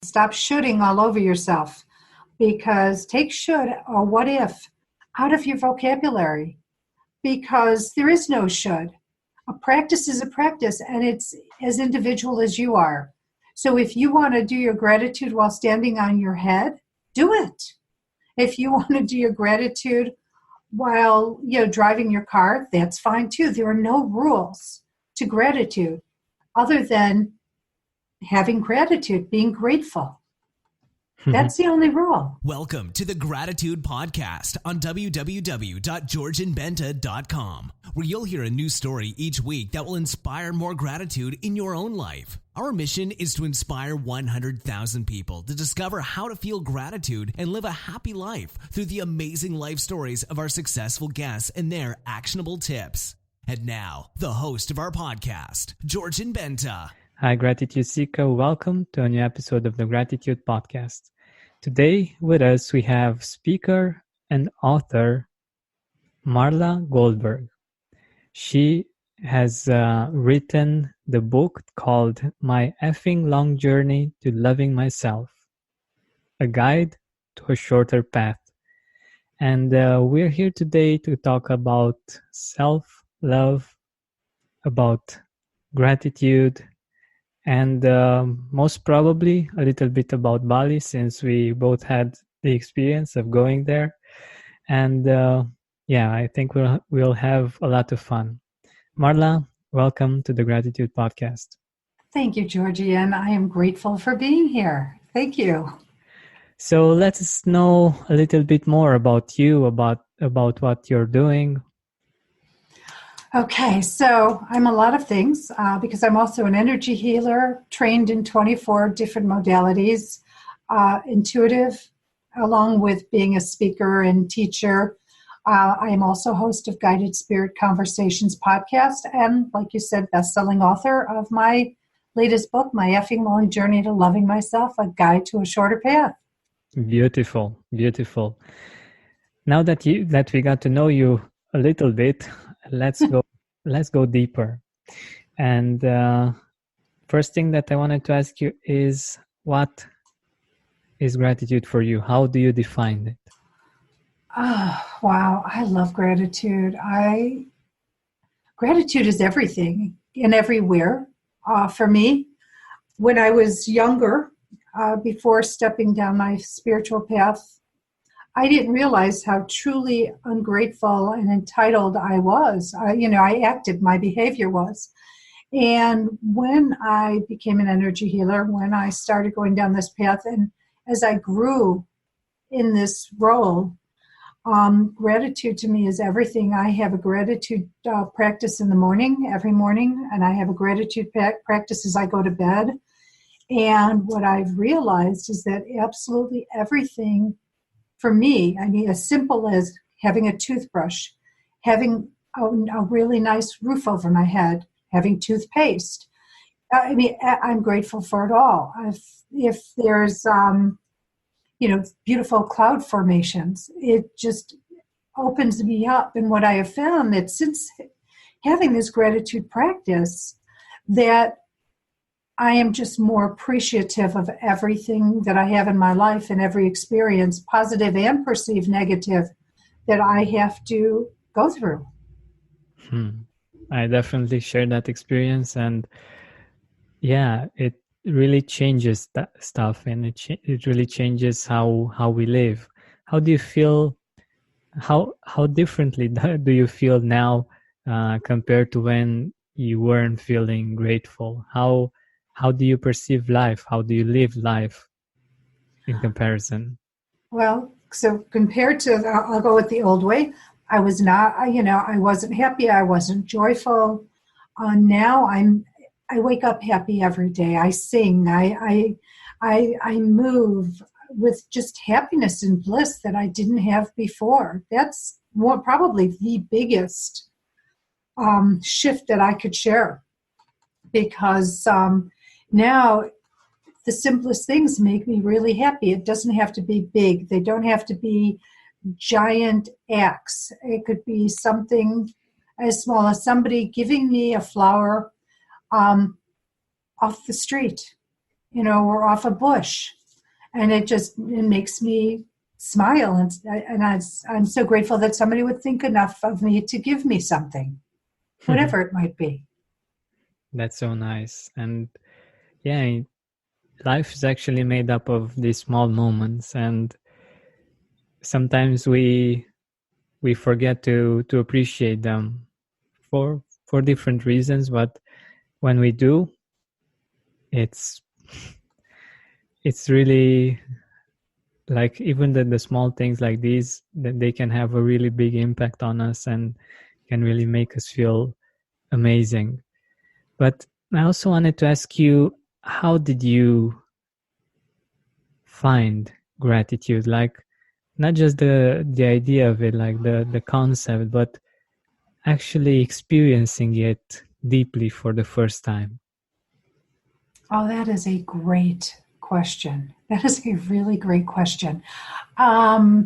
Stop shoulding all over yourself, because take should or what if out of your vocabulary, because there is no should. A practice is a practice, and it's as individual as you are. So if you want to do your gratitude while standing on your head, do it. If you want to do your gratitude while driving your car, that's fine too. There are no rules to gratitude other than having gratitude, being grateful. That's the only rule. Welcome to the Gratitude Podcast on www.georgianbenta.com, where you'll hear a new story each week that will inspire more gratitude in your own life. Our mission is to inspire 100,000 people to discover how to feel gratitude and live a happy life through the amazing life stories of our successful guests and their actionable tips. And now, the host of our podcast, Georgian Benta. Hi, Gratitude Seeker. Welcome to a new episode of the Gratitude Podcast. Today with us, we have speaker and author Marla Goldberg. She has written the book called My Effing Long Journey to Loving Myself, a guide to a shorter path. And we're here today to talk about self-love, about gratitude, and most probably a little bit about Bali, since we both had the experience of going there. And I think we'll have a lot of fun. Marla, welcome to the Gratitude Podcast. Thank you, Georgie, and I am grateful for being here. Thank you. So let us know a little bit more about you, about what you're doing. Okay, so I'm a lot of things because I'm also an energy healer, trained in 24 different modalities, intuitive, along with being a speaker and teacher. I am also host of Guided Spirit Conversations podcast, and like you said, best-selling author of my latest book, My Effing Long Journey to Loving Myself, a guide to a shorter path. Beautiful, beautiful. Now that we got to know you a little bit, let's go deeper. And first thing that I wanted to ask you is, what is gratitude for you? How do you define it? Oh, wow. I love gratitude. Gratitude is everything and everywhere. For me, when I was younger, before stepping down my spiritual path, I didn't realize how truly ungrateful and entitled I was. My behavior was. And when I became an energy healer, when I started going down this path, and as I grew in this role, gratitude to me is everything. I have a gratitude practice in the morning, every morning, and I have a gratitude practice as I go to bed. And what I've realized is that absolutely everything, for me, as simple as having a toothbrush, having a really nice roof over my head, having toothpaste. I'm grateful for it all. If there's, beautiful cloud formations, it just opens me up. And what I have found that since having this gratitude practice, that I am just more appreciative of everything that I have in my life and every experience, positive and perceived negative, that I have to go through. I definitely share that experience, and it really changes that stuff, and it really changes how we live. How do you feel? How differently do you feel now compared to when you weren't feeling grateful? How do you perceive life? How do you live life in comparison? Well, so compared to, I'll go with the old way. I was not, I wasn't happy. I wasn't joyful. Now I wake up happy every day. I sing. I move with just happiness and bliss that I didn't have before. That's probably the biggest shift that I could share, because now the simplest things make me really happy. It doesn't have to be big. They don't have to be giant acts. It could be something as small as somebody giving me a flower off the street. or off a bush. And it makes me smile. I'm so grateful that somebody would think enough of me to give me something, whatever it might be. That's so nice. And yeah, life is actually made up of these small moments, and sometimes we forget to appreciate them for different reasons, but when we do, it's really like even the small things like these, that they can have a really big impact on us and can really make us feel amazing. But I also wanted to ask you, how did you find gratitude? Like, not just the idea of it, like the concept, but actually experiencing it deeply for the first time. Oh, that is a great question. That is a really great question. I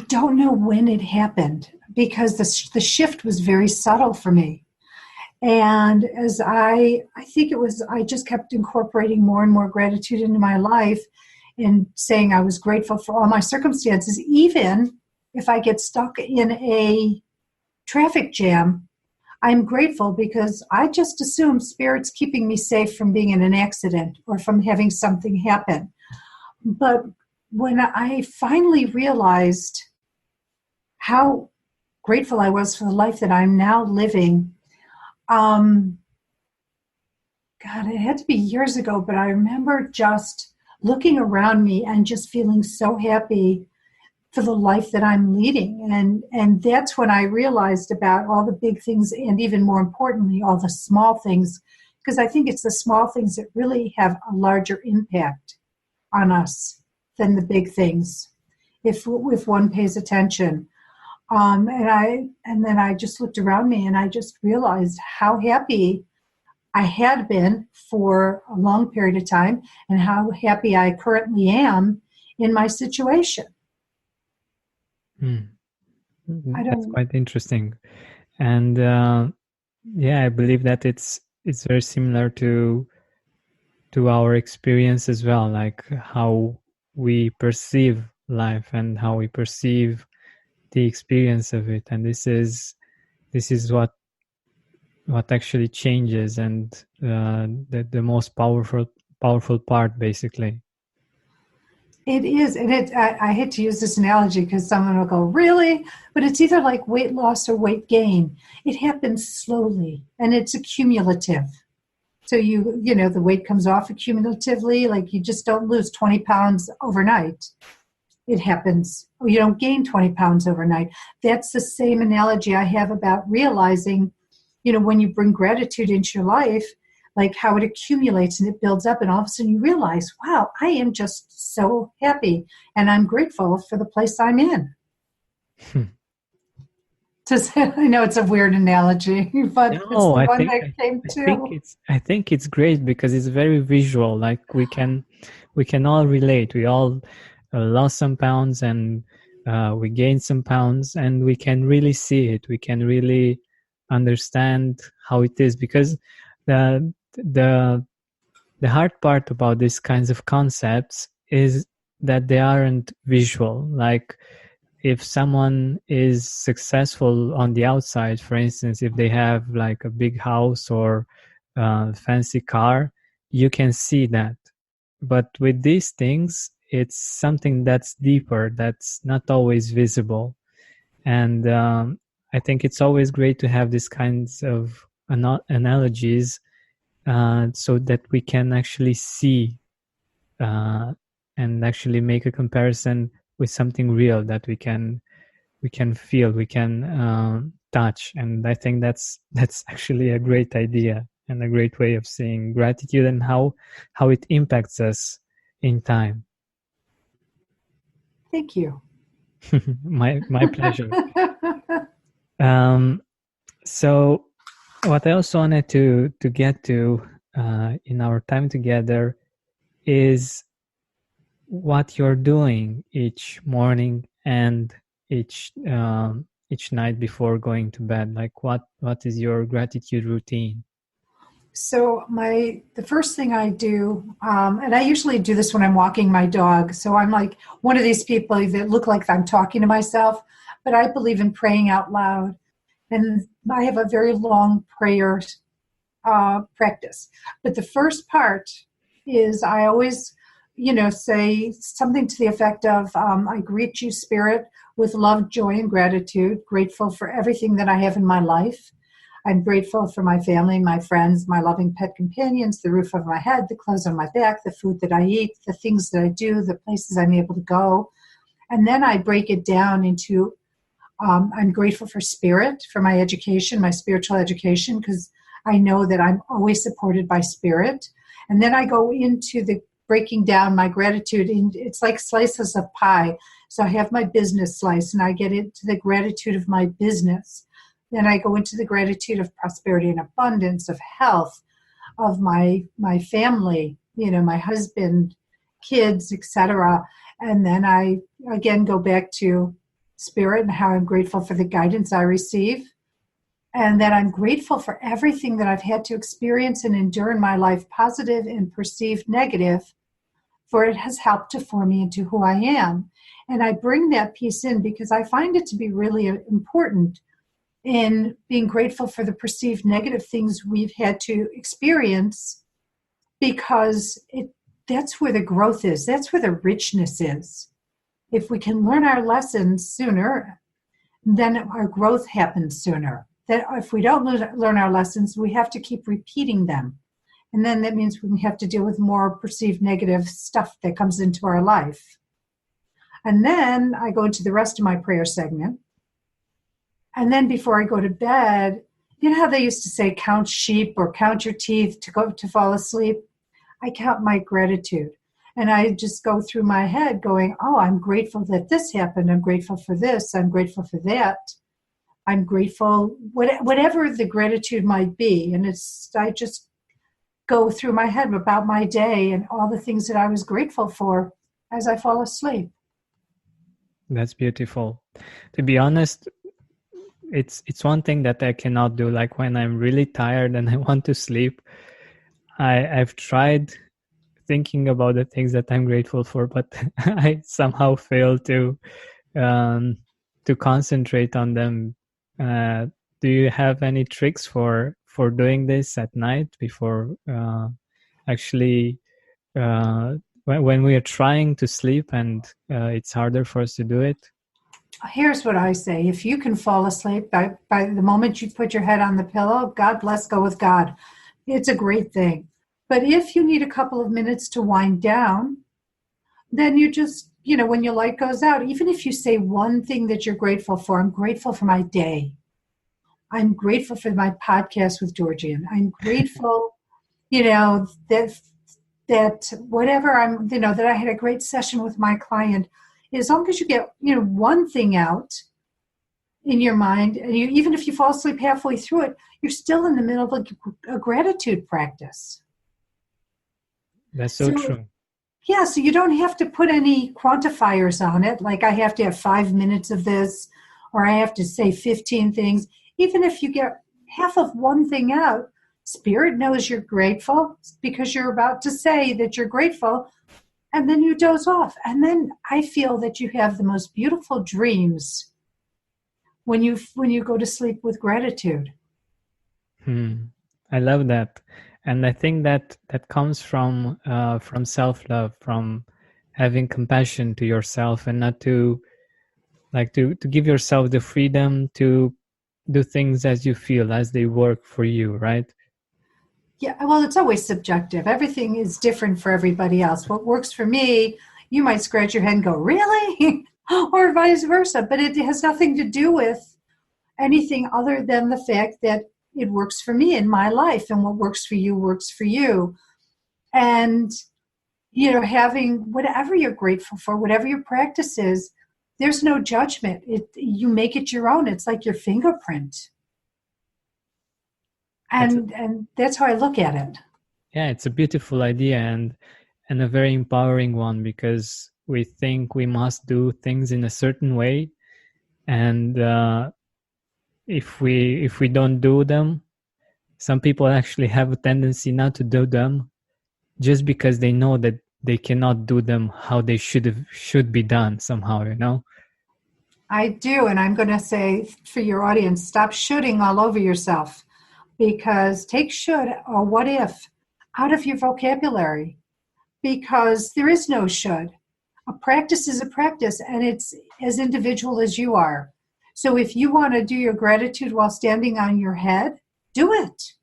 don't know when it happened, because the shift was very subtle for me. And as I think it was, I just kept incorporating more and more gratitude into my life and saying I was grateful for all my circumstances, even if I get stuck in a traffic jam. I'm grateful because I just assume Spirit's keeping me safe from being in an accident or from having something happen. But when I finally realized how grateful I was for the life that I'm now living, God, it had to be years ago, but I remember just looking around me and just feeling so happy for the life that I'm leading. And that's when I realized about all the big things, and even more importantly, all the small things, because I think it's the small things that really have a larger impact on us than the big things, if one pays attention. And then I just looked around me and I just realized how happy I had been for a long period of time and how happy I currently am in my situation. That's quite interesting. And yeah, I believe that it's very similar to our experience as well, like how we perceive life and how we perceive the experience of it. And this is what actually changes, and the most powerful part, basically. It is, and I hate to use this analogy because someone will go, really? But it's either like weight loss or weight gain. It happens slowly, and it's accumulative. So the weight comes off accumulatively, like you just don't lose 20 pounds overnight. It happens. You don't gain 20 pounds overnight. That's the same analogy I have about realizing, when you bring gratitude into your life, like how it accumulates and it builds up, and all of a sudden you realize, wow, I am just so happy and I'm grateful for the place I'm in. I know it's a weird analogy, but it's the one that came to. I think it's great because it's very visual. Like we can all relate. We all lost some pounds and we gained some pounds, and we can really see it. We can really understand how it is, because the hard part about these kinds of concepts is that they aren't visual. Like, if someone is successful on the outside, for instance, if they have like a big house or a fancy car, you can see that. But with these things, it's something that's deeper, that's not always visible. And I think it's always great to have these kinds of analogies so that we can actually see and actually make a comparison with something real that we can feel, we can touch. And I think that's actually a great idea and a great way of seeing gratitude and how it impacts us in time. Thank you. my pleasure. So what I also wanted to get to in our time together is what you're doing each morning and each night before going to bed. Like what is your gratitude routine? So the first thing I do, and I usually do this when I'm walking my dog. So I'm like one of these people that look like I'm talking to myself, but I believe in praying out loud. And I have a very long prayer practice. But the first part is I always, say something to the effect of, I greet you, Spirit, with love, joy, and gratitude, grateful for everything that I have in my life. I'm grateful for my family, my friends, my loving pet companions, the roof over my head, the clothes on my back, the food that I eat, the things that I do, the places I'm able to go. And then I break it down into, I'm grateful for spirit, for my education, my spiritual education, because I know that I'm always supported by spirit. And then I go into the breaking down my gratitude. It's like slices of pie. So I have my business slice, and I get into the gratitude of my business. Then I go into the gratitude of prosperity and abundance, of health, of my family, my husband, kids, etc. And then I again go back to spirit and how I'm grateful for the guidance I receive. And that I'm grateful for everything that I've had to experience and endure in my life, positive and perceived negative, for it has helped to form me into who I am. And I bring that piece in because I find it to be really important in being grateful for the perceived negative things we've had to experience, because that's where the growth is. That's where the richness is. If we can learn our lessons sooner, then our growth happens sooner. That if we don't learn our lessons, we have to keep repeating them. And then that means we have to deal with more perceived negative stuff that comes into our life. And then I go into the rest of my prayer segment. And then before I go to bed, you know how they used to say, count sheep or count your teeth to fall asleep? I count my gratitude. And I just go through my head going, oh, I'm grateful that this happened. I'm grateful for this. I'm grateful for that. I'm grateful, whatever the gratitude might be. And I just go through my head about my day and all the things that I was grateful for as I fall asleep. That's beautiful. To be honest, it's one thing that I cannot do. Like when I'm really tired and I want to sleep, I've tried thinking about the things that I'm grateful for, but I somehow fail to concentrate on them. Do you have any tricks for doing this at night before actually when we are trying to sleep and it's harder for us to do it? Here's what I say. If you can fall asleep by the moment you put your head on the pillow, God bless, go with God. It's a great thing. But if you need a couple of minutes to wind down, then you just, when your light goes out, even if you say one thing that you're grateful for, I'm grateful for my day. I'm grateful for my podcast with Georgian. I'm grateful, that whatever that I had a great session with my client. As long as you get, one thing out in your mind, and even if you fall asleep halfway through it, you're still in the middle of a gratitude practice. That's so true. Yeah, so you don't have to put any quantifiers on it, like I have to have 5 minutes of this, or I have to say 15 things. Even if you get half of one thing out, Spirit knows you're grateful because you're about to say that you're grateful. And then you doze off. And then I feel that you have the most beautiful dreams when you go to sleep with gratitude. I love that. And I think that comes from self-love, from having compassion to yourself, and not to give yourself the freedom to do things as you feel, as they work for you, right? Yeah, well, it's always subjective. Everything is different for everybody else. What works for me, you might scratch your head and go, really? Or vice versa. But it has nothing to do with anything other than the fact that it works for me in my life, and what works for you works for you. And, having whatever you're grateful for, whatever your practice is, there's no judgment. You make it your own. It's like your fingerprint. And that's how I look at it. Yeah, it's a beautiful idea and a very empowering one, because we think we must do things in a certain way, and if we don't do them, some people actually have a tendency not to do them just because they know that they cannot do them how they should be done somehow, you know? I do, and I'm going to say for your audience, stop shoulding all over yourself, because take should or what if out of your vocabulary, because there is no should. A practice is a practice, and it's as individual as you are. So if you want to do your gratitude while standing on your head, do it.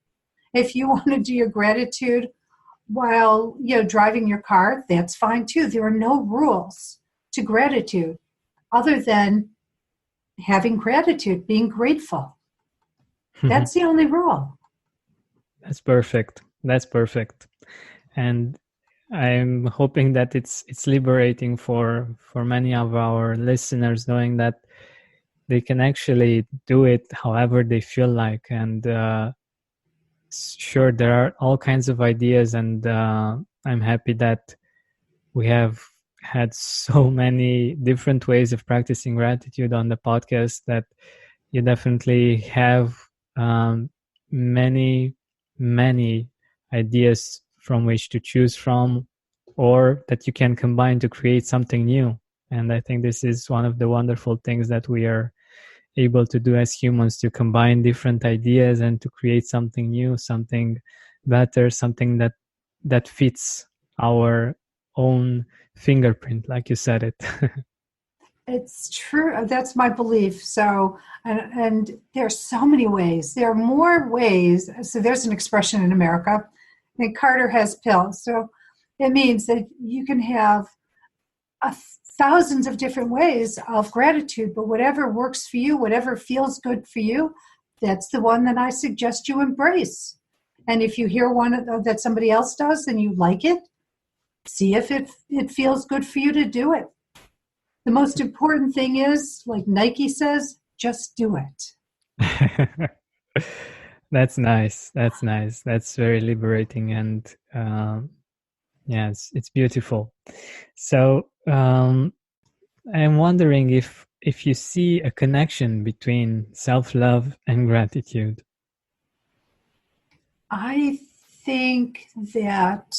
If you want to do your gratitude while driving your car, that's fine too. There are no rules to gratitude other than having gratitude, being grateful. That's the only rule. That's perfect. That's perfect. And I'm hoping that it's liberating for many of our listeners, knowing that they can actually do it however they feel like. And sure, there are all kinds of ideas, and I'm happy that we have had so many different ways of practicing gratitude on the podcast, that you definitely have many ideas from which to choose from, or that you can combine to create something new. And I think this is one of the wonderful things that we are able to do as humans, to combine different ideas and to create something new, something better, something that fits our own fingerprint, like you said it. It's true. That's my belief. So, and there's so many ways. There are more ways. So there's an expression in America, and Carter has pills. So it means that you can have thousands of different ways of gratitude, but whatever works for you, whatever feels good for you, that's the one that I suggest you embrace. And if you hear one that somebody else does and you like it, see if it feels good for you to do it. The most important thing is, like Nike says, just do it. That's nice. That's nice. That's very liberating, and yeah, it's beautiful. So I'm wondering if you see a connection between self-love and gratitude. I think that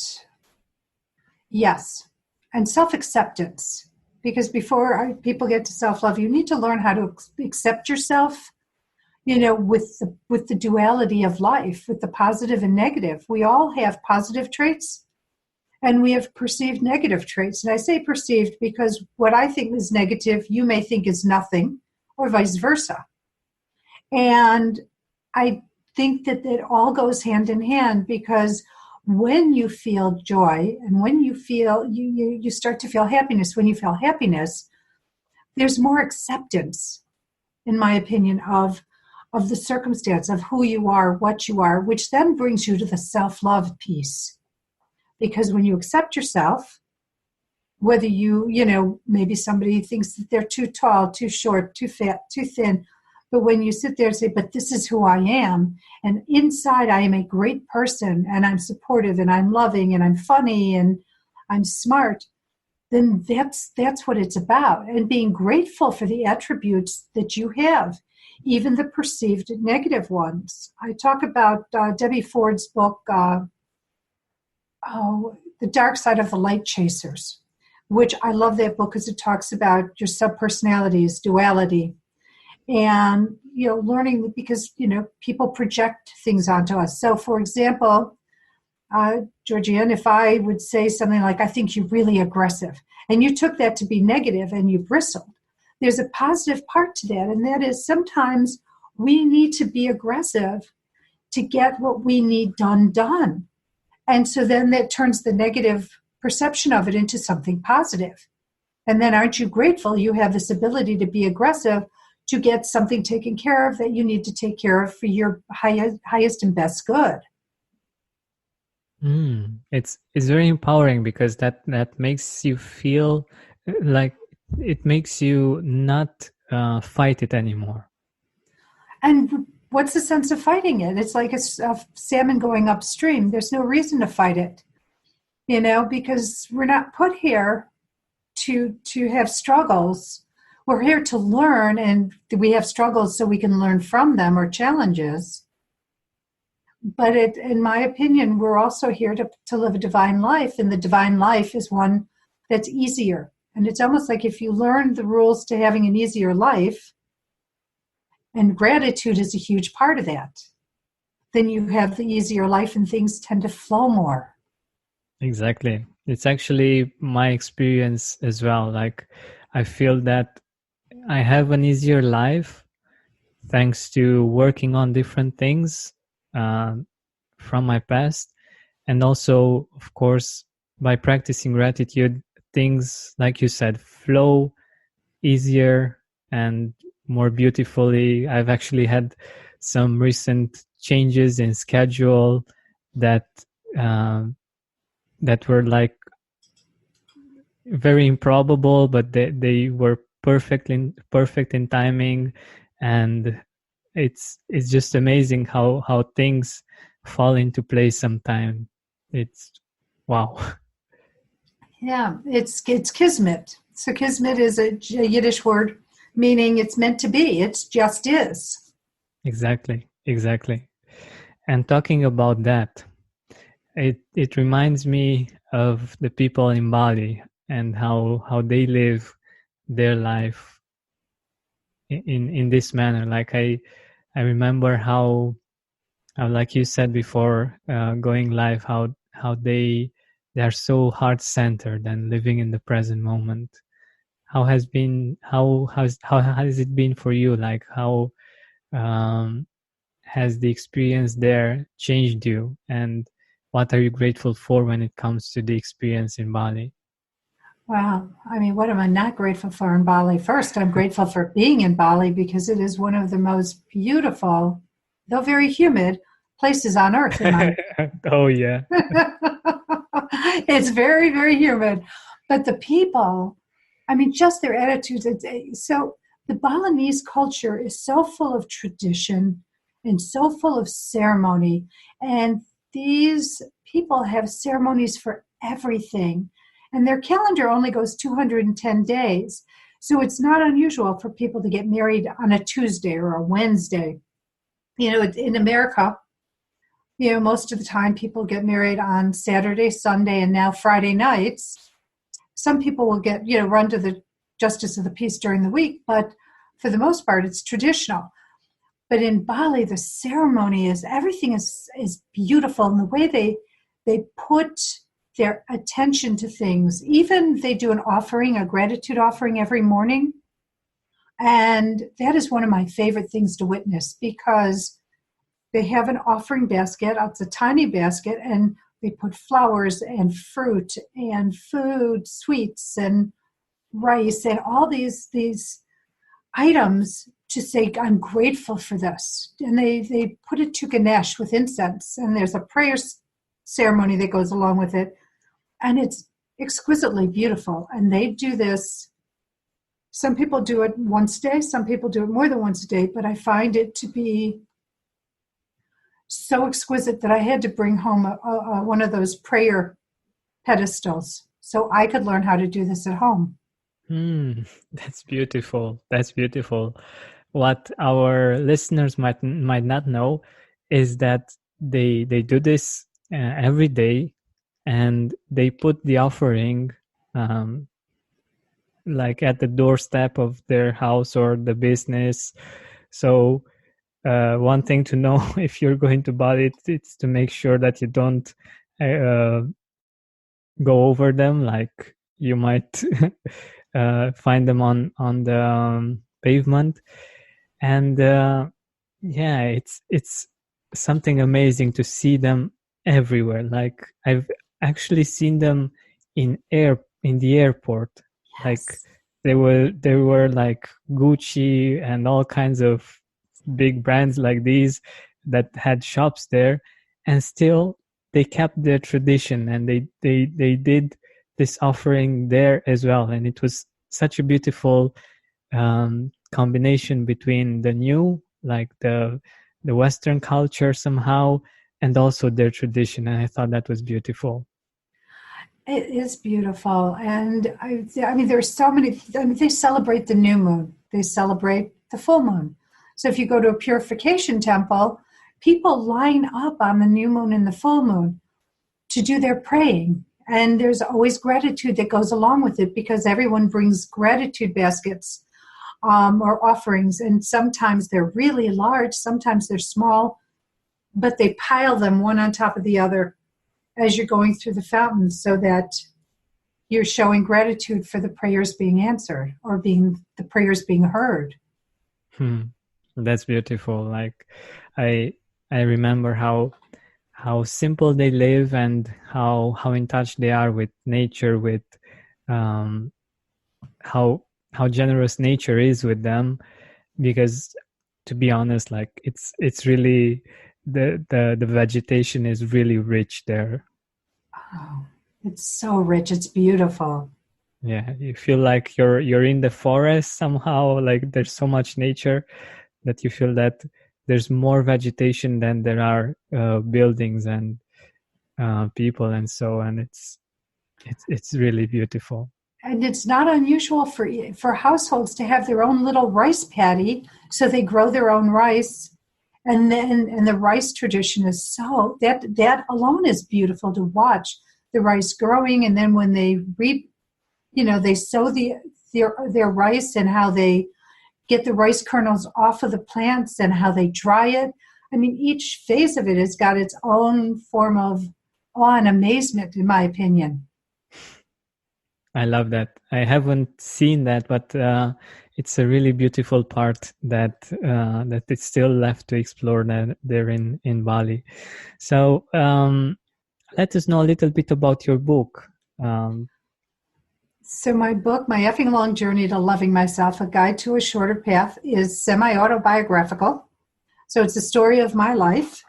yes, and self-acceptance. Because before people get to self-love, you need to learn how to accept yourself, with the duality of life, with the positive and negative. We all have positive traits, and we have perceived negative traits. And I say perceived because what I think is negative, you may think is nothing, or vice versa. And I think that it all goes hand in hand, because when you feel joy and when you feel, you start to feel happiness. When you feel happiness, there's more acceptance, in my opinion, of the circumstance, of who you are, what you are, which then brings you to the self-love piece. Because when you accept yourself, whether maybe somebody thinks that they're too tall, too short, too fat, too thin, but when you sit there and say, but this is who I am, and inside I am a great person, and I'm supportive, and I'm loving, and I'm funny, and I'm smart, then that's what it's about. And being grateful for the attributes that you have, even the perceived negative ones. I talk about Debbie Ford's book, The Dark Side of the Light Chasers, which I love that book because it talks about your subpersonalities, duality, and learning, because people project things onto us. So for example, Georgianne, if I would say something like, I think you're really aggressive, and you took that to be negative and you bristled, there's a positive part to that, and that is sometimes we need to be aggressive to get what we need done. And so then that turns the negative perception of it into something positive. And then aren't you grateful you have this ability to be aggressive to get something taken care of that you need to take care of for your highest and best good? It's very empowering, because that makes you feel like it makes you not fight it anymore. And what's the sense of fighting it? It's like a salmon going upstream. There's no reason to fight it, because we're not put here to have struggles. We're here to learn, and we have struggles so we can learn from them, or challenges. But in my opinion, we're also here to live a divine life, and the divine life is one that's easier. And it's almost like if you learn the rules to having an easier life, and gratitude is a huge part of that, then you have the easier life and things tend to flow more. Exactly. It's actually my experience as well. Like, I feel that I have an easier life thanks to working on different things from my past. And also, of course, by practicing gratitude, things, like you said, flow easier and more beautifully. I've actually had some recent changes in schedule that um, that were like very improbable, but they were perfect in timing, and it's just amazing how things fall into place sometime. It's wow. Yeah, it's kismet. So kismet is a Yiddish word meaning it's meant to be. It's just is. Exactly. And talking about that, it reminds me of the people in Bali and how they live their life in this manner. Like I remember how like you said before going live, how they are so heart centered and living in the present moment. How has it been for you? Like how um, has the experience there changed you, and what are you grateful for when it comes to the experience in Bali? Wow. I mean, what am I not grateful for in Bali? First, I'm grateful for being in Bali because it is one of the most beautiful, though very humid, places on earth, in my Oh yeah. It's very, very humid. But the people, I mean, just their attitudes. So the Balinese culture is so full of tradition and so full of ceremony. And these people have ceremonies for everything. And their calendar only goes 210 days. So it's not unusual for people to get married on a Tuesday or a Wednesday. You know, in America, you know, most of the time people get married on Saturday, Sunday, and now Friday nights. Some people will get, you know, run to the justice of the peace during the week, but for the most part, it's traditional. But in Bali, the ceremony is everything is beautiful, and the way they put their attention to things. Even they do an offering, a gratitude offering every morning, and that is one of my favorite things to witness because they have an offering basket. It's a tiny basket, and they put flowers and fruit and food, sweets and rice and all these items to say, I'm grateful for this. And they put it to Ganesh with incense, and there's a prayer ceremony that goes along with it. And it's exquisitely beautiful. And they do this. Some people do it once a day. Some people do it more than once a day. But I find it to be so exquisite that I had to bring home one of those prayer pedestals so I could learn how to do this at home. That's beautiful. That's beautiful. What our listeners might not know is that they do this every day, and they put the offering um, like at the doorstep of their house or the business. So one thing to know if you're going to Bali, it's to make sure that you don't uh, go over them. Like you might find them on the pavement, and yeah, it's something amazing to see them everywhere. Like I've actually seen them in the airport. Like Yes. there were like Gucci and all kinds of big brands like these that had shops there, and still they kept their tradition, and they did this offering there as well. And it was such a beautiful combination between the new, like the Western culture somehow, and also their tradition. And I thought that was beautiful. It is beautiful. And I mean, there's so many, I mean, they celebrate the new moon. They celebrate the full moon. So if you go to a purification temple, people line up on the new moon and the full moon to do their praying. And there's always gratitude that goes along with it because everyone brings gratitude baskets or offerings. And sometimes they're really large, sometimes they're small, but they pile them one on top of the other as you're going through the fountain so that you're showing gratitude for the prayers being answered or the prayers being heard. That's beautiful. Like I remember how simple they live and how in touch they are with nature, with how generous nature is with them. Because to be honest, like it's really the vegetation is really rich there. Oh, it's so rich. It's beautiful. Yeah, you feel like you're in the forest somehow. Like there's so much nature that you feel that there's more vegetation than there are buildings and people and so on. It's really beautiful. And it's not unusual for households to have their own little rice paddy, so they grow their own rice. And the rice tradition is so that alone is beautiful to watch the rice growing. And then when they reap, they sow their rice and how they get the rice kernels off of the plants and how they dry it. I mean, each phase of it has got its own form of awe and amazement, in my opinion. I love that. I haven't seen that, but it's a really beautiful part that it's still left to explore there in Bali. So let us know a little bit about your book. So my book, My Effing Long Journey to Loving Myself, A Guide to a Shorter Path, is semi-autobiographical. So it's a story of my life.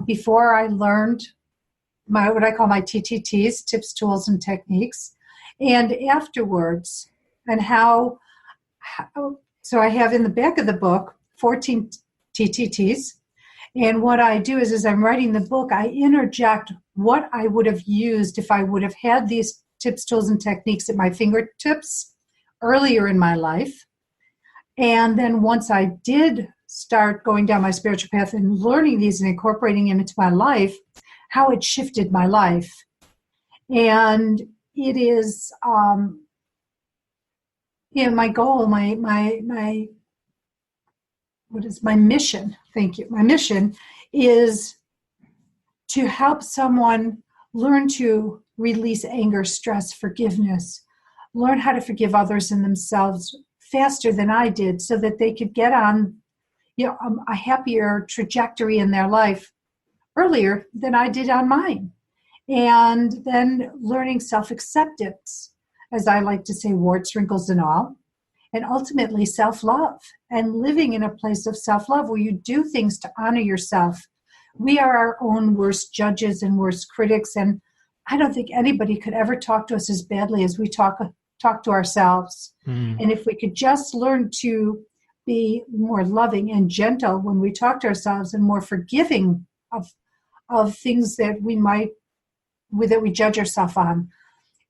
Before I learned what I call my TTTs, tips, tools, and techniques, and afterwards, and so I have in the back of the book 14 TTTs. And what I do is, as I'm writing the book, I interject what I would have used if I would have had these tips, tools, and techniques at my fingertips earlier in my life. And then once I did start going down my spiritual path and learning these and incorporating them into my life, how it shifted my life. And it is, my goal, what is my mission? Thank you. My mission is to help someone learn to release anger, stress, forgiveness, learn how to forgive others and themselves faster than I did so that they could get on a happier trajectory in their life earlier than I did on mine. And then learning self-acceptance, as I like to say, warts, wrinkles, and all. And ultimately self-love and living in a place of self-love where you do things to honor yourself. We are our own worst judges and worst critics. And I don't think anybody could ever talk to us as badly as we talk to ourselves. And if we could just learn to be more loving and gentle when we talk to ourselves and more forgiving of things that we judge ourselves on,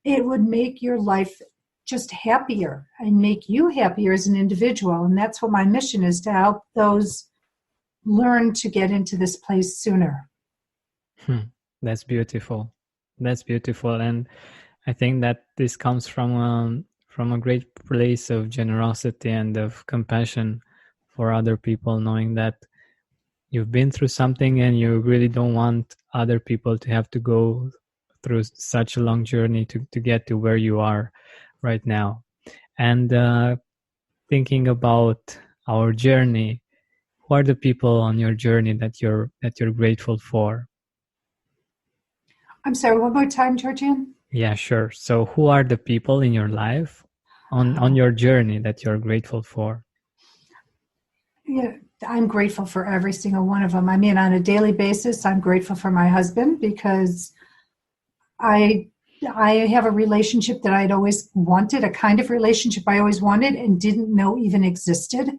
it would make your life just happier and make you happier as an individual. And that's what my mission is, to help those learn to get into this place sooner. That's beautiful. That's beautiful. And I think that this comes from a great place of generosity and of compassion for other people, knowing that you've been through something and you really don't want other people to have to go through such a long journey to get to where you are right now. And thinking about our journey, who are the people on your journey that you're grateful for? I'm sorry, one more time, Georgian? Yeah, sure. So who are the people in your life on your journey that you're grateful for? Yeah, I'm grateful for every single one of them. I mean, on a daily basis, I'm grateful for my husband because I have a relationship that I'd always wanted, a kind of relationship I always wanted and didn't know even existed.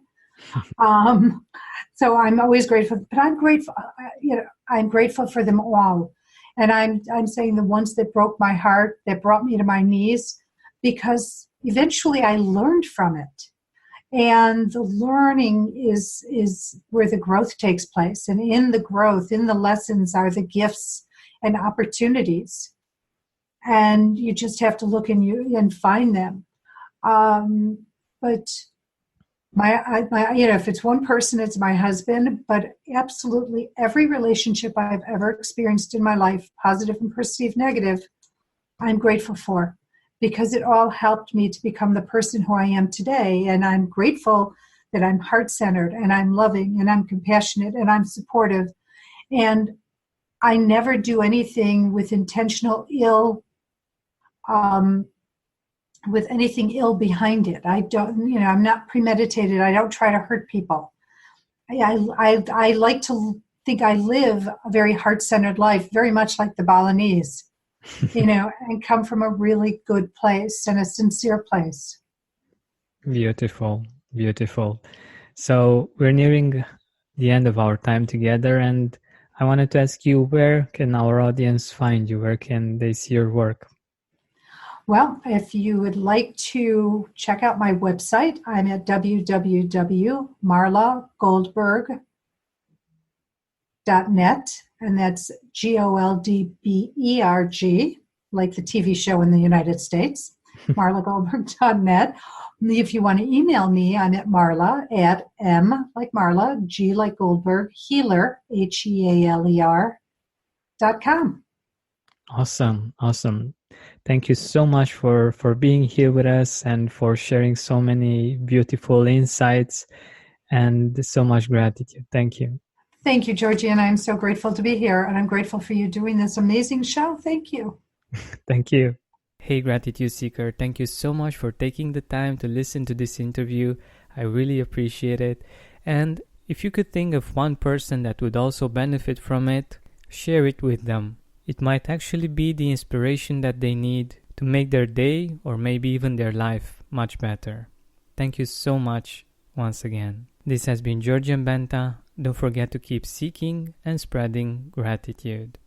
So I'm always grateful, but I'm grateful. I'm grateful for them all, and I'm saying the ones that broke my heart, that brought me to my knees, because eventually I learned from it. And the learning is where the growth takes place. And in the growth, in the lessons are the gifts and opportunities. And you just have to look and find them. But if it's one person, it's my husband. But absolutely every relationship I've ever experienced in my life, positive and perceived negative, I'm grateful for, because it all helped me to become the person who I am today. And I'm grateful that I'm heart-centered and I'm loving and I'm compassionate and I'm supportive. And I never do anything with intentional ill, with anything ill behind it. I don't, I'm not premeditated. I don't try to hurt people. I like to think I live a very heart-centered life, very much like the Balinese. And come from a really good place and a sincere place. Beautiful, beautiful. So we're nearing the end of our time together, and I wanted to ask you, where can our audience find you? Where can they see your work? Well, if you would like to check out my website, I'm at www.marlagoldberg.net. And that's Goldberg, like the TV show in the United States, marlagoldberg.net. If you want to email me, I'm at Marla at M like Marla, G like Goldberg, healer, HEALER.com. Awesome. Thank you so much for being here with us and for sharing so many beautiful insights and so much gratitude. Thank you. Thank you, Georgie, and I'm so grateful to be here, and I'm grateful for you doing this amazing show. Thank you. Thank you. Hey, Gratitude Seeker, thank you so much for taking the time to listen to this interview. I really appreciate it. And if you could think of one person that would also benefit from it, share it with them. It might actually be the inspiration that they need to make their day or maybe even their life much better. Thank you so much once again. This has been Georgian Benta. Don't forget to keep seeking and spreading gratitude.